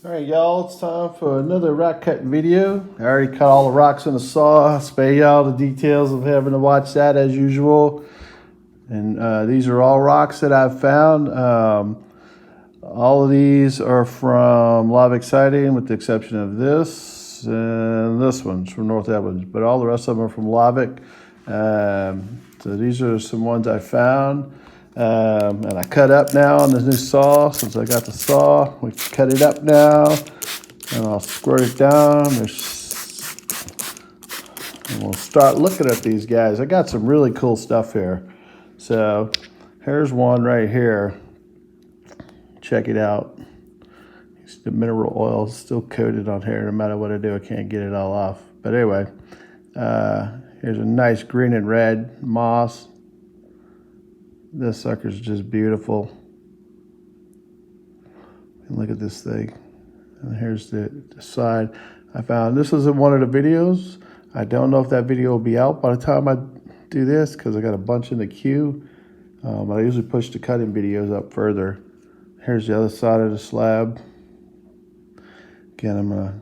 All right, y'all, it's time for another rock cutting video. I already cut all the rocks in the saw. Spare y'all the details of having to watch that as usual. And these are all rocks that I've found. All of these are from Live Exciting with the exception of this and this one's from North Evans. But all the rest of them are from Lavic. So these are some ones I found. And I cut up now on the new saw. Since I got the saw, we can cut it up now. And I'll squirt it down. And we'll start looking at these guys. I got some really cool stuff here. So here's one right here. Check it out. The mineral oil is still coated on here. No matter what I do, I can't get it all off. But anyway, here's a nice green and red moss. This sucker's just beautiful. And look at this thing. And here's the side. I found this is in one of the videos. I don't know if that video will be out by the time I do this because I got a bunch in the queue. But I usually push the cutting videos up further. Here's the other side of the slab. Again, I'm gonna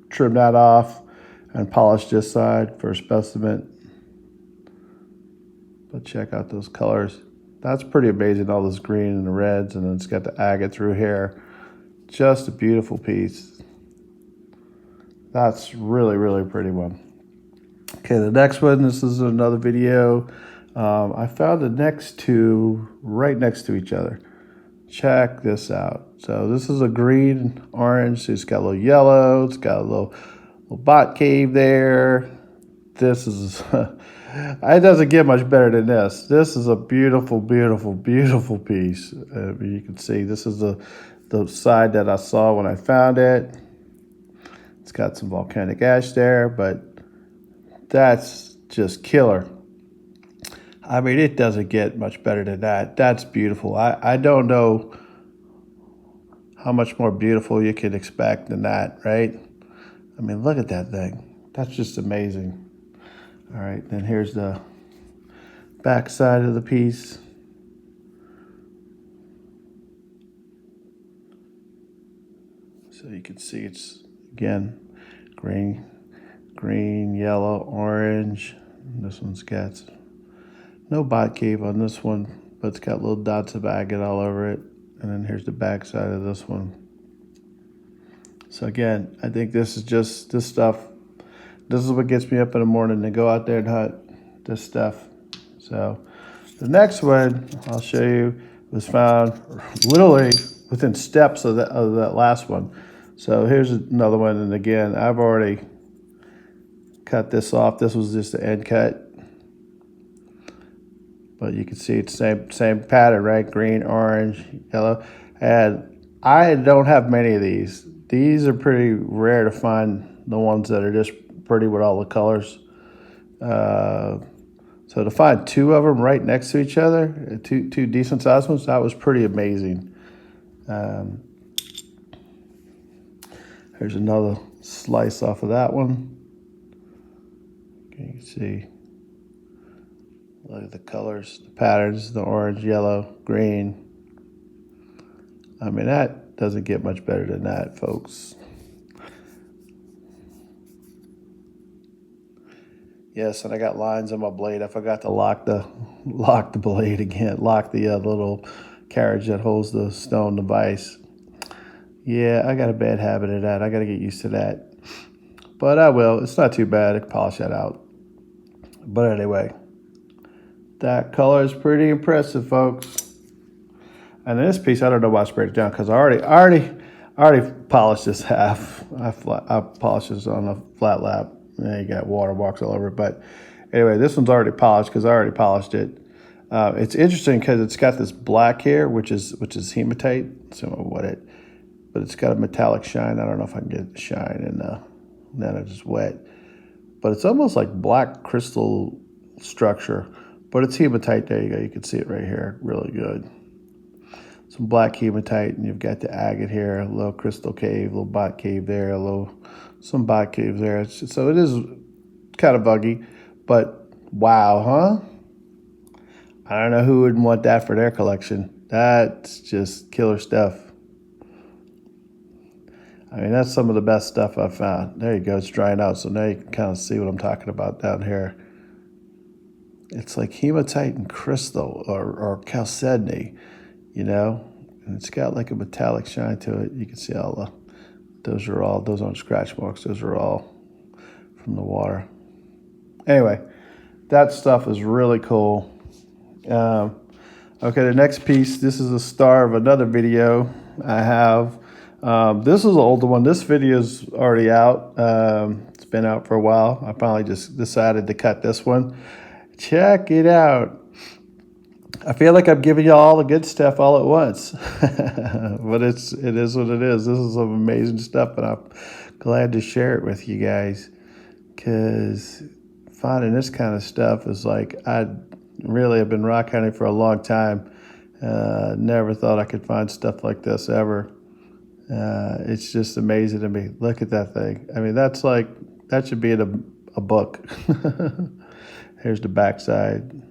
trim that off and polish this side for a specimen. But check out those colors. That's pretty amazing, all this green and the reds, and then it's got the agate through here. Just a beautiful piece. That's really, really pretty one. Okay, the next one, this is another video. I found the next two right next to each other. Check this out. So this is a green, orange. It's got a little yellow. It's got a little bot cave there. This is, it doesn't get much better than this. This is a beautiful, beautiful, beautiful piece. You can see this is the side that I saw when I found it. It's got some volcanic ash there, but that's just killer. I mean, it doesn't get much better than that. That's beautiful. I don't know how much more beautiful you can expect than that, right? I mean, look at that thing. That's just amazing. All right, then here's the back side of the piece. So you can see it's, again, green, yellow, orange. This one's got no bot cave on this one, but it's got little dots of agate all over it. And then here's the back side of this one. So again, I think this is just this stuff. This is what gets me up in the morning to go out there and hunt this stuff. So the next one I'll show you was found literally within steps of that last one. So here's another one. And again, I've already cut this off. This was just the end cut. But you can see it's same pattern, right? Green, orange, yellow. And I don't have many of these. These are pretty rare to find, the ones that are just pretty with all the colors. So to find two of them right next to each other, two decent sized ones, that was pretty amazing. Here's another slice off of that one. You can see. Look at the colors, the patterns, the orange, yellow, green. I mean, that doesn't get much better than that, folks. Yes, and I got lines on my blade. I forgot to lock the blade again, lock the little carriage that holds the stone device. Yeah, I got a bad habit of that. I got to get used to that. But I will. It's not too bad. I can polish that out. But anyway. That color is pretty impressive, folks. And this piece, I don't know why I sprayed it down because I already polished this half. I polished this on a flat lap. And you got water walks all over it. But anyway, this one's already polished because I already polished it. It's interesting because it's got this black here, which is hematite. But it's got a metallic shine. I don't know if I can get the shine, and then it's just wet. But it's almost like black crystal structure. But it's hematite. There you go. You can see it right here. Really good. Some black hematite, and you've got the agate here, a little crystal cave, a little bot cave there, some bot caves there. So it is kind of buggy, but wow, huh? I don't know who wouldn't want that for their collection. That's just killer stuff. I mean, that's some of the best stuff I've found. There you go, it's drying out, so now you can kind of see what I'm talking about down here. It's like hematite and crystal or chalcedony, you know? And it's got like a metallic shine to it. You can see all those aren't scratch marks. Those are all from the water. Anyway, that stuff is really cool. Okay, the next piece, this is a star of another video I have. This is an older one. This video is already out. It's been out for a while. I finally just decided to cut this one. Check it out. I feel like I'm giving you all the good stuff all at once, but it is what it is. This is some amazing stuff, and I'm glad to share it with you guys, because finding this kind of stuff is like, I really have been rock hunting for a long time. Never thought I could find stuff like this ever. It's just amazing to me. Look at that thing. I mean, that should be in a book. Here's the backside.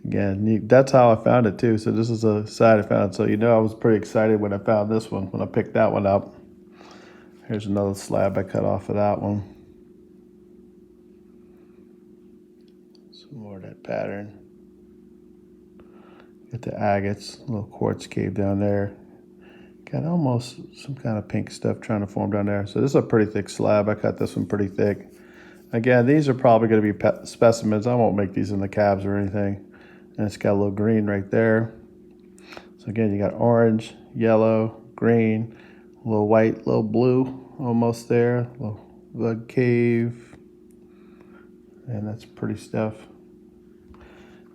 Again, that's how I found it too. So this is a side I found. So I was pretty excited when I found this one, when I picked that one up. Here's another slab I cut off of that one. Some more of that pattern. Got the agates, little quartz cave down there. Got almost some kind of pink stuff trying to form down there. So this is a pretty thick slab. I cut this one pretty thick. Again, these are probably going to be specimens. I won't make these in the cabs or anything. And it's got a little green right there. So again, you got orange, yellow, green, a little white, a little blue, almost there. A little bug cave. And that's pretty stuff.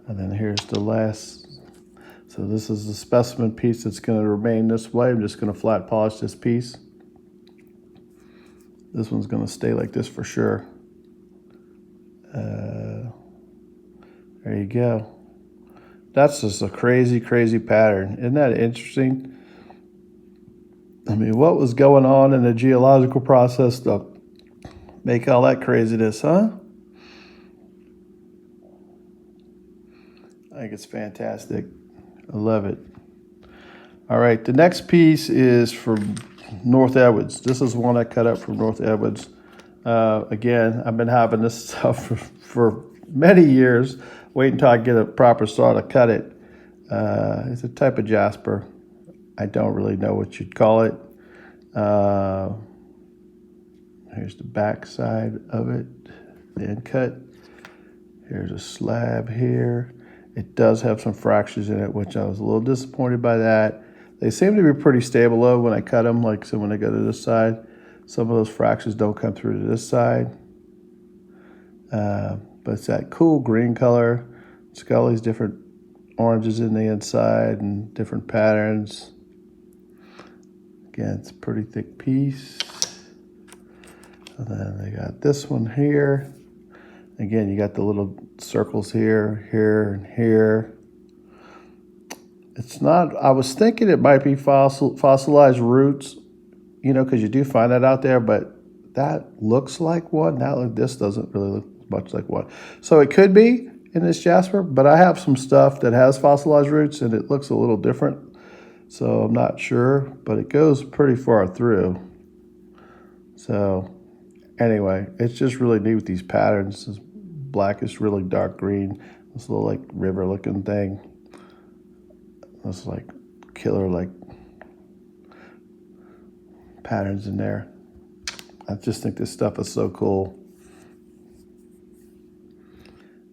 And then here's the last. So this is the specimen piece that's going to remain this way. I'm just going to flat polish this piece. This one's going to stay like this for sure. There you go. That's just a crazy, crazy pattern. Isn't that interesting? I mean, what was going on in the geological process to make all that craziness, huh? I think it's fantastic. I love it. All right, the next piece is from North Edwards. This is one I cut up from North Edwards. Again, I've been having this stuff for many years. Wait until I get a proper saw to cut it. It's a type of jasper. I don't really know what you'd call it. Here's the back side of it, the end cut. Here's a slab here. It does have some fractures in it, which I was a little disappointed by that. They seem to be pretty stable though when I cut them, like so when I go to this side. Some of those fractures don't come through to this side. But it's that cool green color. It's got all these different oranges in the inside and different patterns. Again, it's a pretty thick piece. And then they got this one here. Again, you got the little circles here, here, and here. It's not, I was thinking it might be fossilized roots, because you do find that out there, but that looks like one. This doesn't really look much like one. So it could be in this jasper, but I have some stuff that has fossilized roots and it looks a little different. So I'm not sure, but it goes pretty far through. So anyway, it's just really neat with these patterns. This blackish, really dark green, this little like river looking thing. This like killer like patterns in there. I just think this stuff is so cool.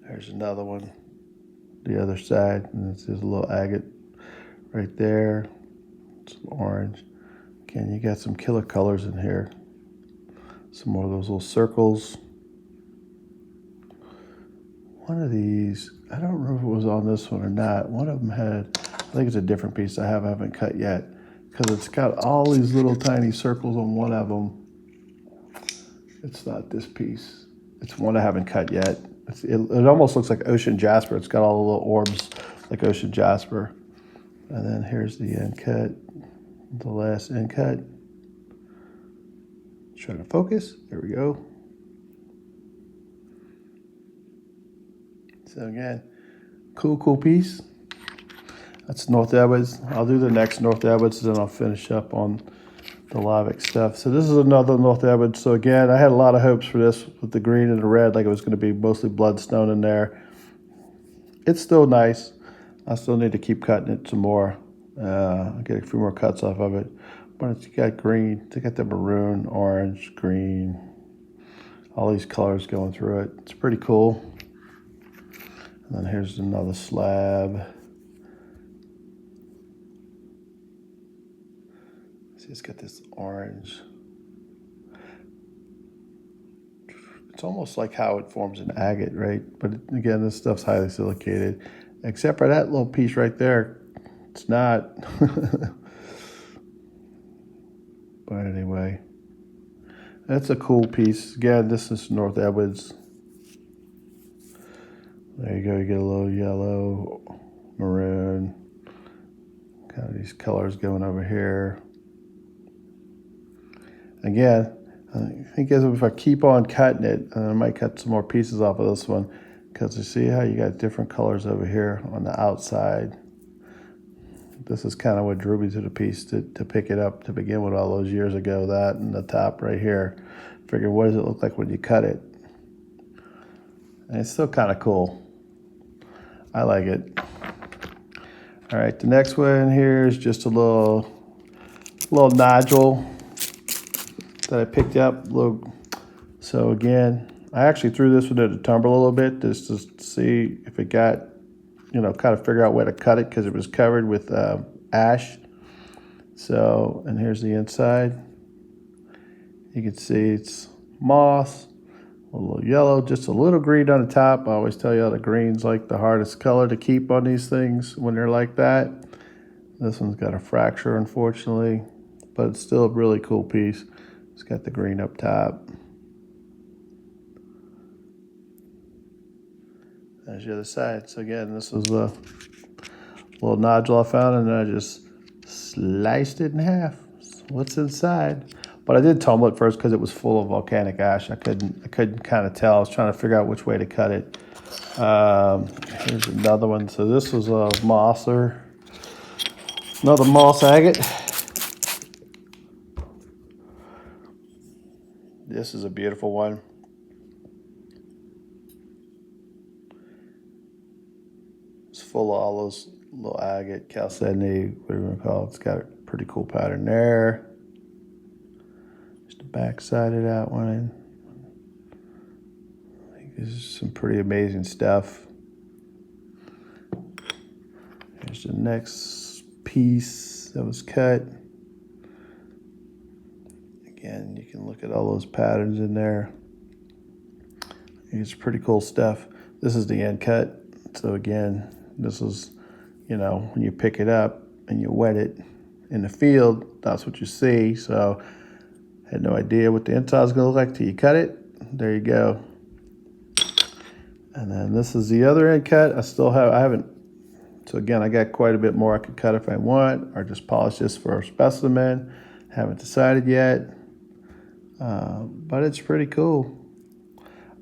There's another one, the other side, and it's just a little agate right there. Some orange. Again, you got some killer colors in here. Some more of those little circles. One of these, I don't remember if it was on this one or not. One of them had, I think it's a different piece I haven't cut yet, because it's got all these little tiny circles on one of them. It's not this piece. It's one I haven't cut yet. It almost looks like ocean jasper. It's got all the little orbs like ocean jasper. And then here's the end cut, the last end cut. Trying to focus. There we go. So again, cool piece. That's North Edwards. I'll do the next North Edwards, then I'll finish up on the Lavic stuff. So this is another North Edward. So again, I had a lot of hopes for this with the green and the red, like it was going to be mostly bloodstone in there. It's still nice. I still need to keep cutting it some more. Get a few more cuts off of it. But it's got green. It's got the maroon, orange, green, all these colors going through it. It's pretty cool. And then here's another slab. See, it's got this orange. It's almost like how it forms an agate, right? But again, this stuff's highly silicated. Except for that little piece right there. It's not. But anyway, that's a cool piece. Again, this is North Edwards. There you go. You get a little yellow, maroon. Kind of these colors going over here. Again, I think as if I keep on cutting it, I might cut some more pieces off of this one, because you see how you got different colors over here on the outside. This is kind of what drew me to the piece to pick it up to begin with all those years ago, that and the top right here. Figured, what does it look like when you cut it? And it's still kind of cool. I like it. All right, the next one here is just a little nodule that I picked up. So again, I actually threw this one in the tumbler a little bit just to see if it got, kind of figure out where to cut it, because it was covered with ash. So, and here's the inside. You can see it's moss, a little yellow, just a little green on the top. I always tell you the green's like the hardest color to keep on these things when they're like that. This one's got a fracture, unfortunately, but it's still a really cool piece. It's got the green up top. There's the other side. So again, this is a little nodule I found, and then I just sliced it in half. What's inside? But I did tumble it first because it was full of volcanic ash. I couldn't kind of tell. I was trying to figure out which way to cut it. Here's another one. So this was a mosser, another moss agate. This is a beautiful one. It's full of all those little agate, chalcedony, whatever you want to call it. It's got a pretty cool pattern there. Just the back side of that one. I think this is some pretty amazing stuff. Here's the next piece that was cut. Again, you can look at all those patterns in there. It's pretty cool stuff. This is the end cut. So again, this is, when you pick it up and you wet it in the field, that's what you see. So I had no idea what the inside was going to look like till you cut it. There you go. And then this is the other end cut. I haven't, so again, I got quite a bit more I could cut if I want, or just polish this for a specimen. Haven't decided yet. But it's pretty cool.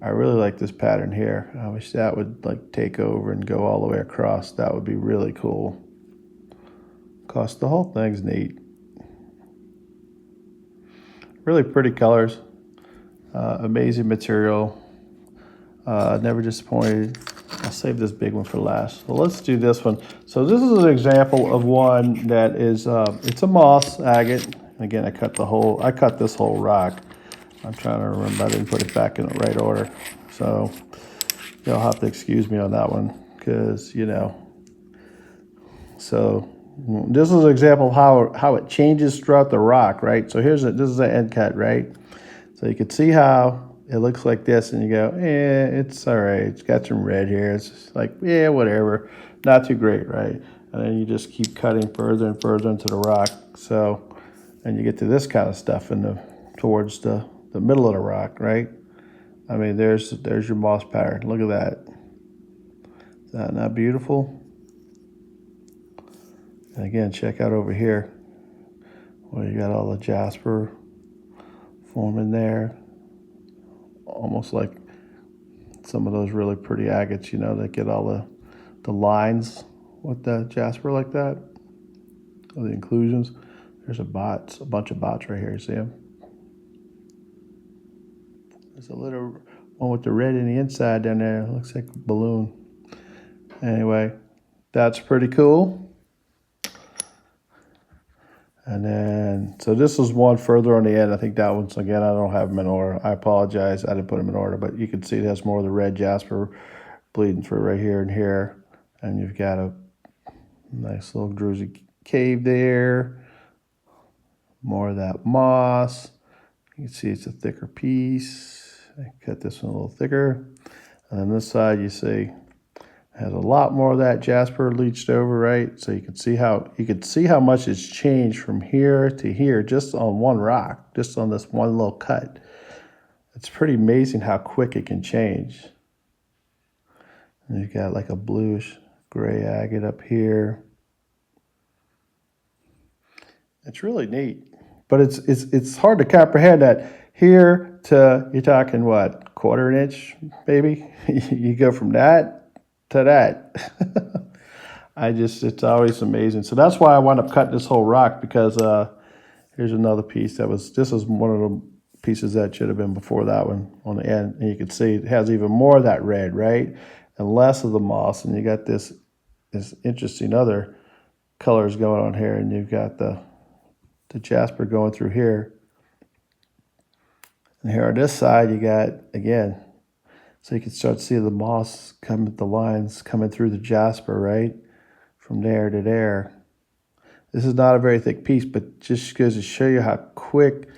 I really like this pattern here. I wish that would take over and go all the way across. That would be really cool. Cause the whole thing's neat. Really pretty colors. Amazing material. Never disappointed. I'll save this big one for last. So let's do this one. So this is an example of one that is, it's a moss agate. Again, I cut this whole rock. I'm trying to remember, I didn't put it back in the right order. So you'll have to excuse me on that one, because, so this is an example of how it changes throughout the rock, right? So this is an end cut, right? So you can see how it looks like this, and you go, it's all right. It's got some red here. It's just like, whatever. Not too great, right? And then you just keep cutting further and further into the rock. So, and you get to this kind of stuff towards the middle of the rock, right? I mean, there's your moss pattern. Look at that. Is that not beautiful? And again, check out over here. Well, you got all the jasper forming there. Almost like some of those really pretty agates, that get all the lines with the jasper like that, or the inclusions. There's a bunch of bots right here. You see them? There's a little one with the red in the inside down there. It looks like a balloon. Anyway, that's pretty cool. And then, so this is one further on the end. I think that one's, again, I don't have them in order. I apologize. I didn't put them in order, but you can see it has more of the red jasper bleeding through right here and here. And you've got a nice little druzy cave there. More of that moss. You can see it's a thicker piece. I cut this one a little thicker. And then this side, you see, has a lot more of that jasper leached over, right? So you can see how much it's changed from here to here just on one rock, just on this one little cut. It's pretty amazing how quick it can change. And you've got like a bluish gray agate up here. It's really neat, but it's hard to comprehend that here to, you're talking what, quarter inch, maybe? You go from that to that. It's always amazing. So that's why I wound up cutting this whole rock, because here's another piece this is one of the pieces that should have been before that one on the end. And you can see it has even more of that red, right? And less of the moss. And you got this interesting other colors going on here. And you've got the jasper going through here. And here on this side, you got, again, so you can start to see the moss the lines coming through the jasper, right? From there to there. This is not a very thick piece, but just goes to show you how quick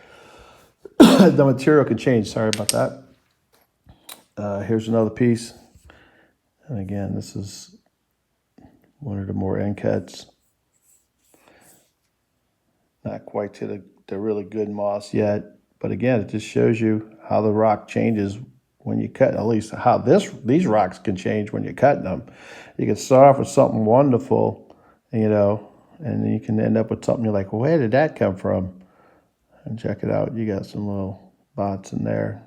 the material can change. Sorry about that. Here's another piece. And again, this is one of the more end cuts. Not quite to the really good moss yet. But again, it just shows you how the rock changes when you cut, at least how these rocks can change when you're cutting them. You can start off with something wonderful, and then you can end up with something you're like, well, where did that come from? And check it out. You got some little bots in there.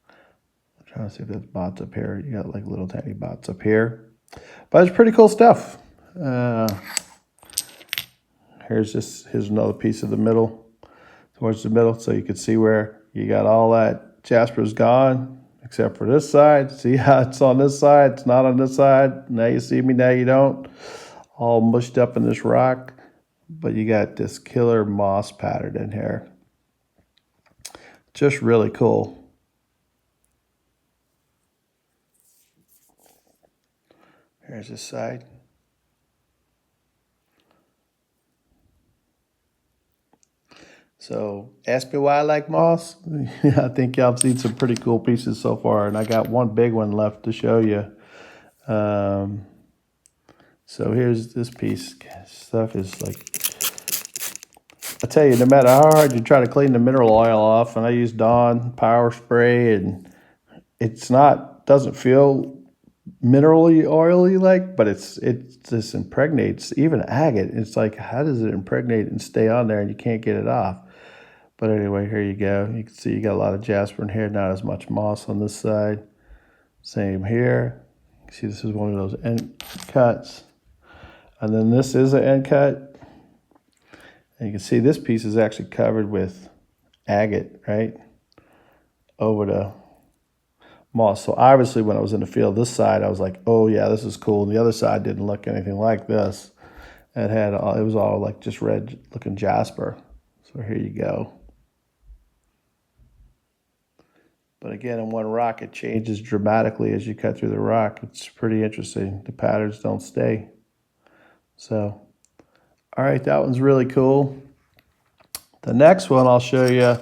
I'm trying to see if there's bots up here. You got like little tiny bots up here. But it's pretty cool stuff. Here's another piece of the middle, towards the middle, so you can see where you got all that jasper's gone. Except for this side. See how it's on this side? It's not on this side. Now you see me, now you don't. All mushed up in this rock. But you got this killer moss pattern in here. Just really cool. Here's this side. So ask me why I like moss. I think y'all have seen some pretty cool pieces so far, and I got one big one left to show you. So here's this piece. Stuff is like, I tell you, no matter how hard you try to clean the mineral oil off, and I use Dawn Power Spray, and doesn't feel minerally oily like, but it just impregnates. Even agate, it's like, how does it impregnate and stay on there and you can't get it off? But anyway, here you go. You can see you got a lot of jasper in here, not as much moss on this side. Same here. You see this is one of those end cuts. And then this is an end cut. And you can see this piece is actually covered with agate, right? Over the moss. So obviously when I was in the field, this side, I was like, oh yeah, this is cool. And the other side didn't look anything like this. It was all like just red looking jasper. So here you go. But again, in one rock, it changes dramatically as you cut through the rock. It's pretty interesting. The patterns don't stay. So, all right, that one's really cool. The next one I'll show you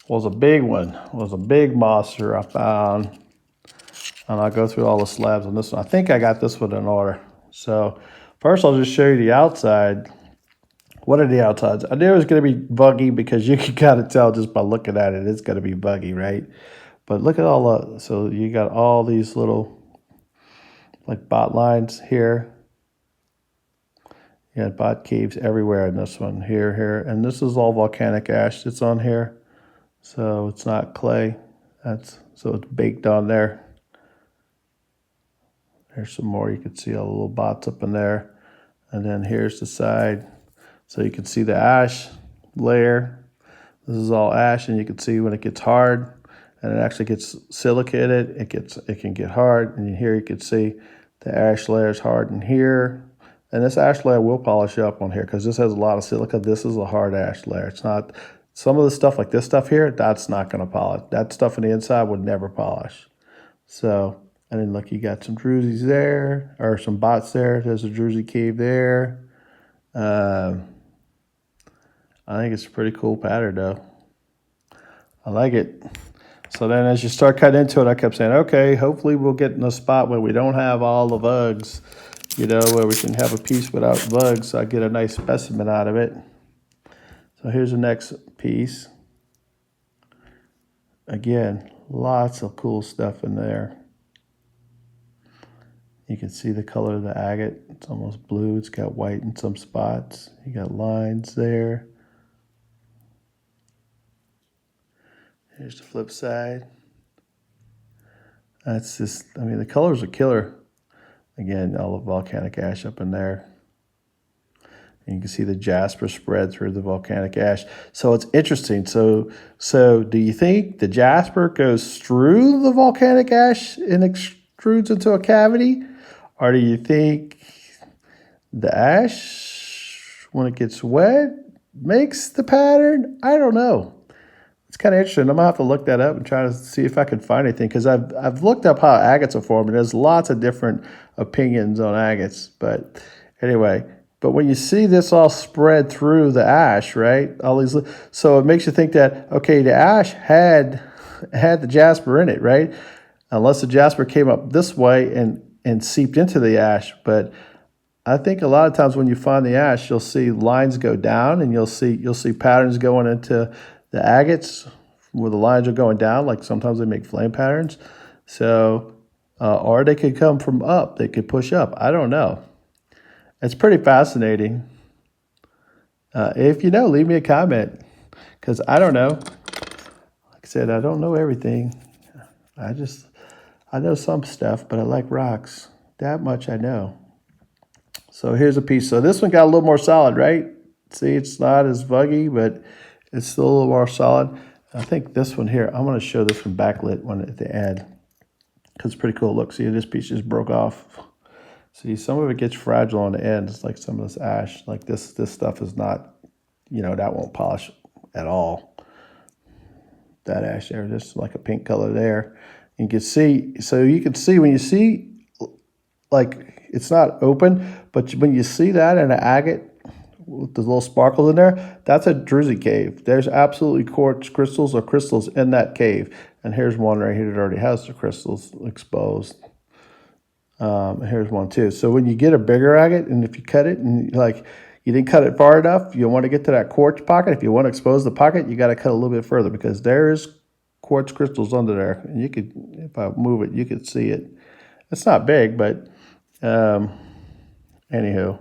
was a big one. It was a big mosser I found. And I'll go through all the slabs on this one. I think I got this one in order. So first I'll just show you the outside. What are the outsides? I knew it was going to be buggy because you can kind of tell just by looking at it, it's going to be buggy, right? But look at so you got all these little like bot lines here. You got bot caves everywhere in this one, here. And this is all volcanic ash that's on here. So it's not clay. So it's baked on there. There's some more. You can see all the little bots up in there. And then here's the side. So you can see the ash layer. This is all ash, and you can see when it gets hard and it actually gets silicated, it can get hard. And here you can see the ash layer is hard in here. And this ash layer will polish up on here because this has a lot of silica. This is a hard ash layer. It's not, some of the stuff like this stuff here, that's not going to polish. That stuff on the inside would never polish. So, and then look, you got some drusies there, or some bots there. There's a druzy cave there. I think it's a pretty cool pattern though. I like it. So then as you start cutting into it, I kept saying, okay, hopefully we'll get in a spot where we don't have all the bugs, you know, where we can have a piece without bugs. So I get a nice specimen out of it. So here's the next piece. Again, lots of cool stuff in there. You can see the color of the agate. It's almost blue. It's got white in some spots. You got lines there. Here's the flip side. That's just, I mean, the colors are killer. Again, all the volcanic ash up in there. And you can see the jasper spread through the volcanic ash. So it's interesting. So do you think the jasper goes through the volcanic ash and extrudes into a cavity? Or do you think the ash, when it gets wet, makes the pattern? I don't know. It's kind of interesting. I'm going to have to look that up and try to see if I can find anything, because I've looked up how agates are formed, and there's lots of different opinions on agates. But anyway, but when you see this all spread through the ash, right? All these, so it makes you think that, okay, the ash had the jasper in it, right? Unless the jasper came up this way and seeped into the ash. But I think a lot of times when you find the ash, you'll see lines go down, and you'll see patterns going into the agates where the lines are going down. Like sometimes they make flame patterns. So, or they could come from up. They could push up. I don't know. It's pretty fascinating. If you know, leave me a comment, because I don't know. Like I said, I don't know everything. I know some stuff, but I like rocks. That much I know. So here's a piece. So this one got a little more solid, right? See, it's not as buggy, but it's still a little more solid. I think this one here, I'm going to show this one backlit one at the end, because it's pretty cool. Look, see, this piece just broke off. See, some of it gets fragile on the end. It's like some of this ash. Like this stuff is not, you know, that won't polish at all. That ash there, just like a pink color there. You can see, so you can see when you see, like, it's not open, but when you see that in an agate with the little sparkles in there, that's a druzy cave. There's absolutely quartz crystals or crystals in that cave. And here's one right here that already has the crystals exposed. Here's one too. So when you get a bigger agate, and if you cut it and like you didn't cut it far enough, you want to get to that quartz pocket. If you want to expose the pocket, you got to cut a little bit further, because there is quartz crystals under there. And you could, if I move it, you could see it. It's not big, but anywho.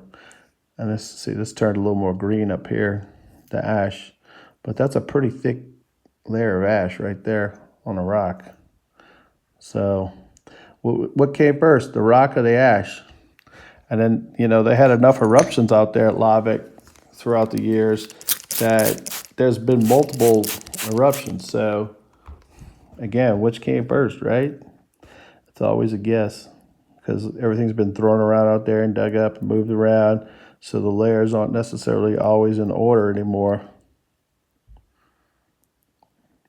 And this turned a little more green up here, the ash. But that's a pretty thick layer of ash right there on the rock. So what came first, the rock or the ash? And then, you know, they had enough eruptions out there at Lavik throughout the years that there's been multiple eruptions. So, again, which came first, right? It's always a guess, because everything's been thrown around out there and dug up and moved around. So the layers aren't necessarily always in order anymore.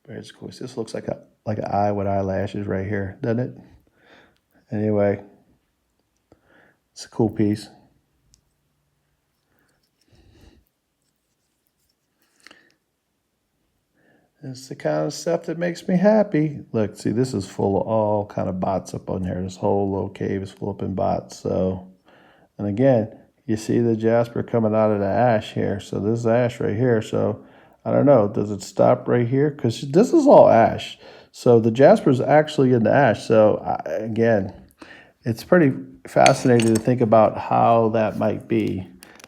Very cool. This looks like an eye with eyelashes right here, doesn't it? Anyway, it's a cool piece. It's the kind of stuff that makes me happy. Look, see, this is full of all kind of bots up on here. This whole little cave is full up in bots. So, and again, you see the jasper coming out of the ash here. So this is ash right here. So I don't know, does it stop right here? Because this is all ash. So the jasper is actually in the ash. So again, it's pretty fascinating to think about how that might be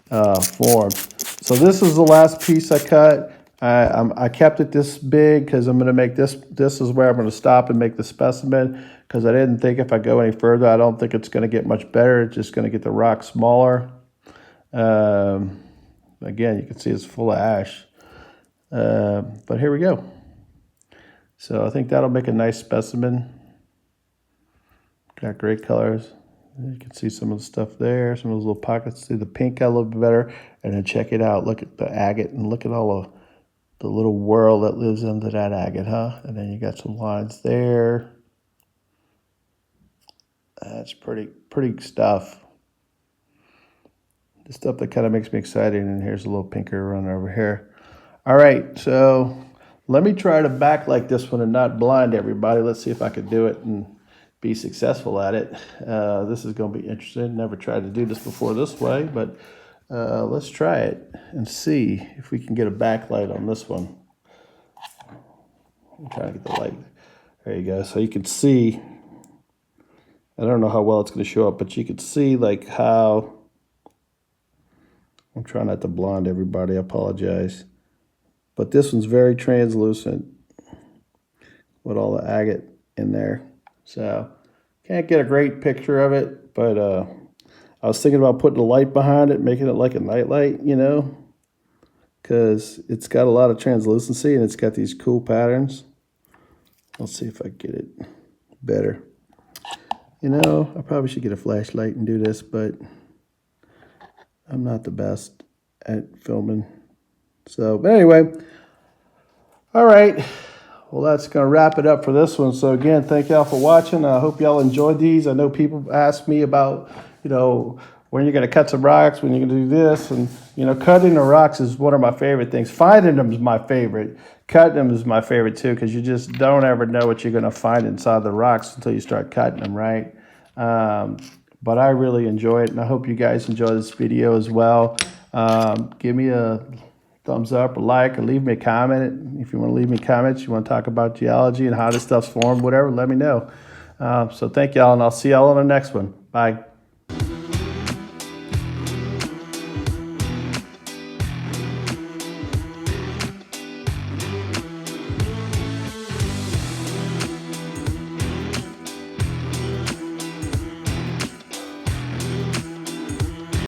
formed. So this is the last piece I cut. I kept it this big because I'm going to make this is where I'm going to stop and make the specimen, because I didn't think if I go any further, I don't think it's going to get much better. It's just going to get the rock smaller. Again, you can see it's full of ash. But here we go. So I think that'll make a nice specimen. Got great colors. You can see some of the stuff there, some of those little pockets. See the pink got a little bit better. And then check it out. Look at the agate and look at all of the little whirl that lives under that agate, huh? And then you got some lines there. That's pretty stuff. The stuff that kind of makes me excited. And here's a little pinker run over here. All right, so let me try to backlight this one and not blind everybody. Let's see if I can do it and be successful at it. This is going to be interesting. Never tried to do this before this way, but let's try it and see if we can get a backlight on this one. I'm trying to get the light. There you go. So you can see, I don't know how well it's going to show up, but you can see like how, I'm trying not to blind everybody, I apologize. But this one's very translucent with all the agate in there. So can't get a great picture of it, but I was thinking about putting a light behind it, making it like a nightlight, you know, because it's got a lot of translucency and it's got these cool patterns. Let's see if I get it better. You know, I probably should get a flashlight and do this, but I'm not the best at filming. So, but anyway, all right. Well, that's going to wrap it up for this one. So again, thank y'all for watching. I hope y'all enjoyed these. I know people ask me about, you know, when you're going to cut some rocks, when you're going to do this. And, you know, cutting the rocks is one of my favorite things. Finding them is my favorite. Cutting them is my favorite too, because you just don't ever know what you're going to find inside the rocks until you start cutting them, right? But I really enjoy it, and I hope you guys enjoy this video as well. Give me a thumbs up, a like, or leave me a comment. If you want to leave me comments, you want to talk about geology and how this stuff's formed, whatever, let me know. So thank y'all, and I'll see y'all on the next one. Bye.